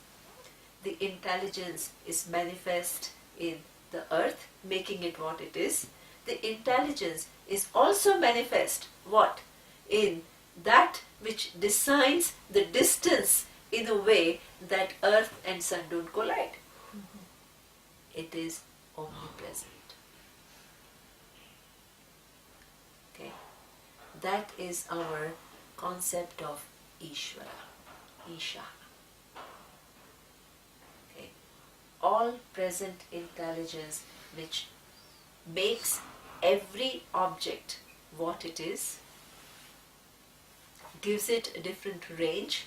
The intelligence is manifest in the earth, making it what it is. The intelligence is also manifest what? In that which decides the distance in a way that earth and sun don't collide. It is omnipresent. Okay? That is our concept of Ishvara, Isha. Okay? All present intelligence which makes every object what it is, gives it a different range.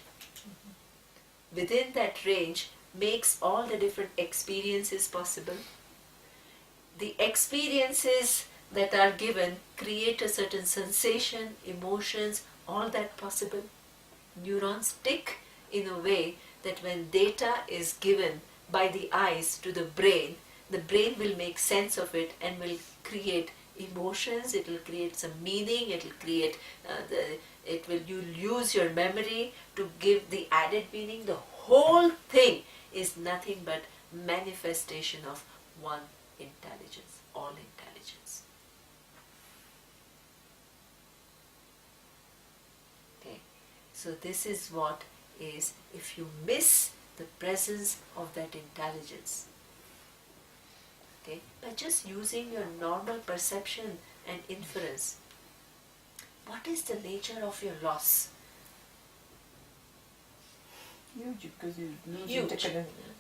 Within that range makes all the different experiences possible. The experiences that are given create a certain sensation, emotions, all that possible. Neurons tick in a way that when data is given by the eyes to the brain will make sense of it and will create emotions, it will create some meaning, it will create you'll use your memory to give the added meaning. The whole thing is nothing but manifestation of one intelligence, all intelligence. Okay, so this is what is, if you miss the presence of that intelligence, okay, by just using your normal perception and inference, what is the nature of your loss? Huge, because you lose Huge,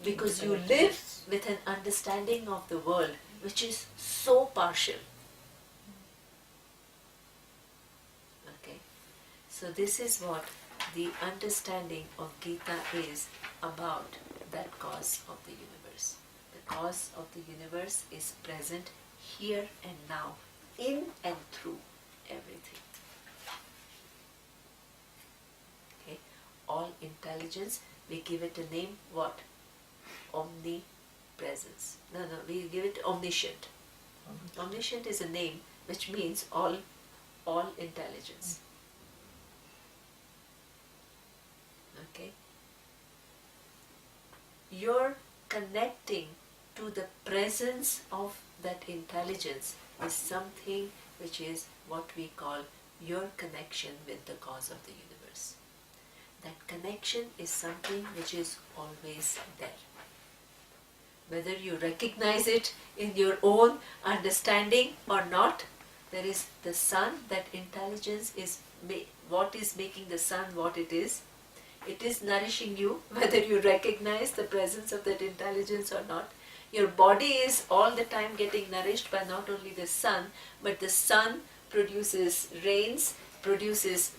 because you live with an understanding of the world which is so partial. Okay, so this is what the understanding of Gita is about, that cause of the universe. The cause of the universe is present here and now, in and through everything. Okay, all intelligence, we give it a name, what? Omnipresence. No, we give it omniscient. Omniscient is a name which means all intelligence. Okay? You're connecting to the presence of that intelligence is something which is what we call your connection with the cause of the universe. That connection is something which is always there. Whether you recognize it in your own understanding or not, there is the sun, that intelligence is what is making the sun what it is. It is nourishing you, whether you recognize the presence of that intelligence or not. Your body is all the time getting nourished by not only the sun, but the sun produces rains,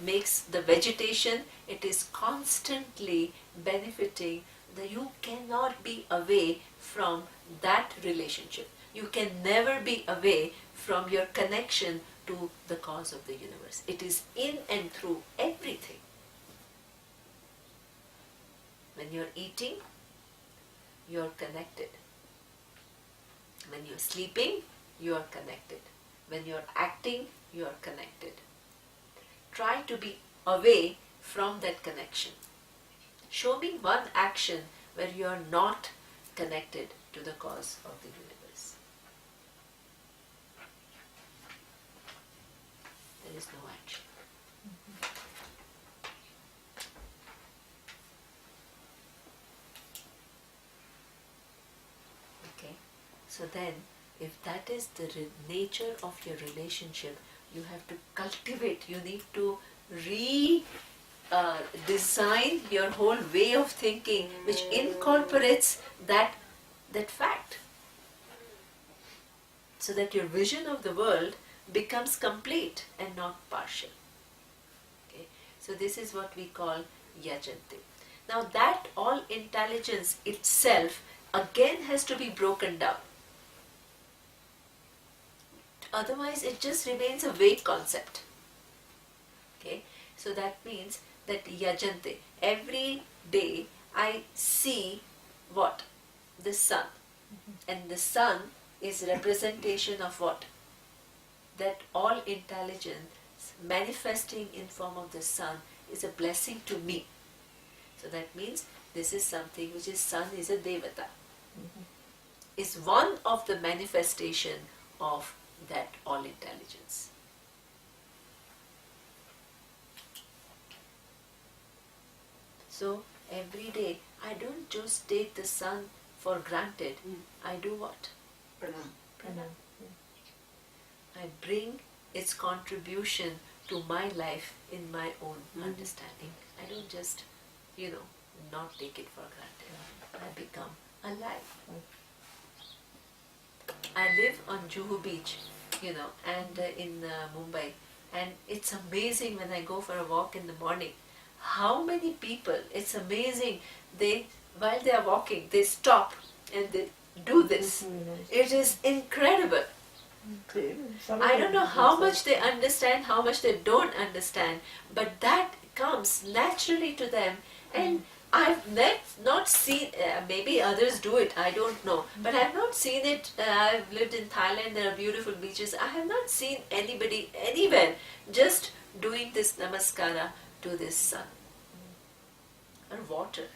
makes the vegetation. It is constantly benefiting. You cannot be away from that relationship. You can never be away from your connection to the cause of the universe. It is in and through everything. When you're eating, you're connected. When you're sleeping, you're connected. When you're acting, you're connected. Try to be away from that connection. Show me one action where you are not connected to the cause of the universe. There is no action. Okay, so then if that is the nature of your relationship, you have to cultivate, you need to design your whole way of thinking which incorporates that fact, so that your vision of the world becomes complete and not partial. Okay? So this is what we call yajanti. Now that all intelligence itself again has to be broken down. Otherwise it just remains a vague concept. Okay? So that means that yajante, every day I see what? The sun. And the sun is representation of what? That all intelligence manifesting in form of the sun is a blessing to me. So that means this is something which is sun is a devata. Is one of the manifestation of that all intelligence. So every day I don't just take the sun for granted. I do what? Pranam. Pranam. I bring its contribution to my life in my own understanding. I don't just, not take it for granted. I become alive. I live on Juhu Beach, and in Mumbai, and it's amazing when I go for a walk in the morning. How many people? It's amazing. While they are walking, they stop and they do this. It is incredible. I don't know how much they understand, how much they don't understand, but that comes naturally to them. And I've not seen, maybe others do it, I don't know, but I've not seen it. I've lived in Thailand, there are beautiful beaches. I have not seen anybody anywhere just doing this namaskara to this sun or water.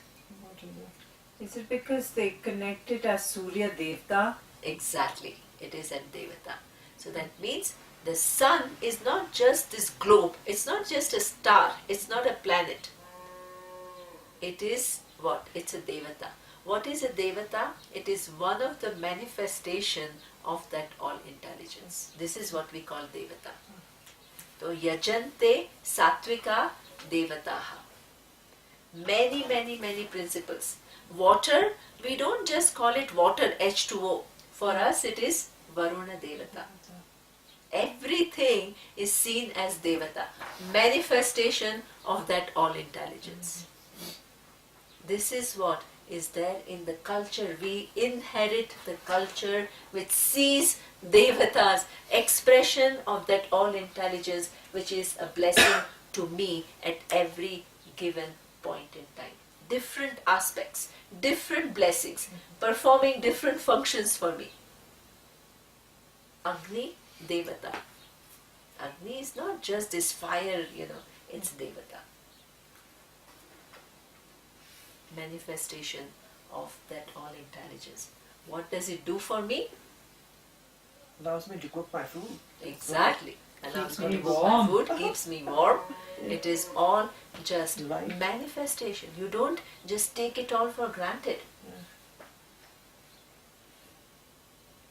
Is it because they connect it as Surya Devta? Exactly, it is a devata. So that means the sun is not just this globe, it's not just a star, it's not a planet. It is what? It's a devata. What is a devata? It is one of the manifestation of that all intelligence. This is what we call devata. So yajante satvika devataha. Many, many, many principles. Water, we don't just call it water, H2O. For us it is Varuna Devata. Everything is seen as Devata, manifestation of that all intelligence. This is what is there in the culture. We inherit the culture which sees Devatas, expression of that all intelligence, which is a blessing to me at every given point in time. Different aspects, different blessings, performing different functions for me. Agni, Devata. Agni is not just this fire, it's Devata. Manifestation of that all intelligence. What does it do for me? Allows me to cook my food. Exactly. Allows Keeps me me to cook warm. my food, keeps me warm. It is all just Life. manifestation. You don't just take it all for granted.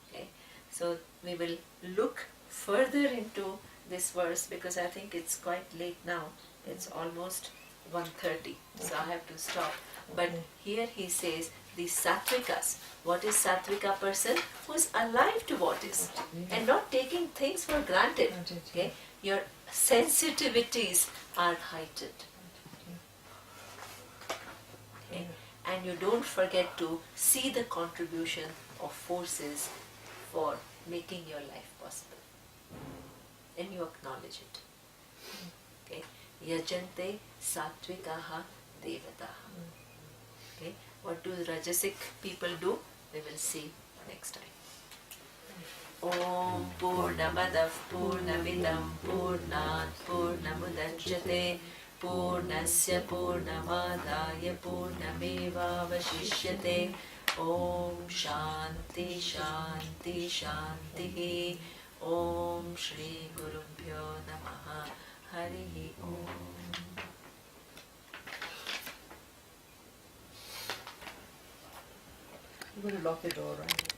Okay. So we will look further into this verse because I think it's quite late now. It's almost 1:30, so I have to stop. But here he says the sattvikas. What is sattvika person? Who is alive to what is and not taking things for granted. Okay, your sensitivities are heightened. Okay, and you don't forget to see the contribution of forces for making your life possible, and you acknowledge it. Okay, yajante sattvikaha devataha. Okay, what do Rajasic people do? We will see next time. Om Purnamadav Purnamidam Purnat Purnamudachyate Purnasya Purnamadaya Purnameva Vashishyate. Om Shanti Shanti Shanti. Om Shri Gurubhyo Namaha. Hari Om. You're going to lock the door, right?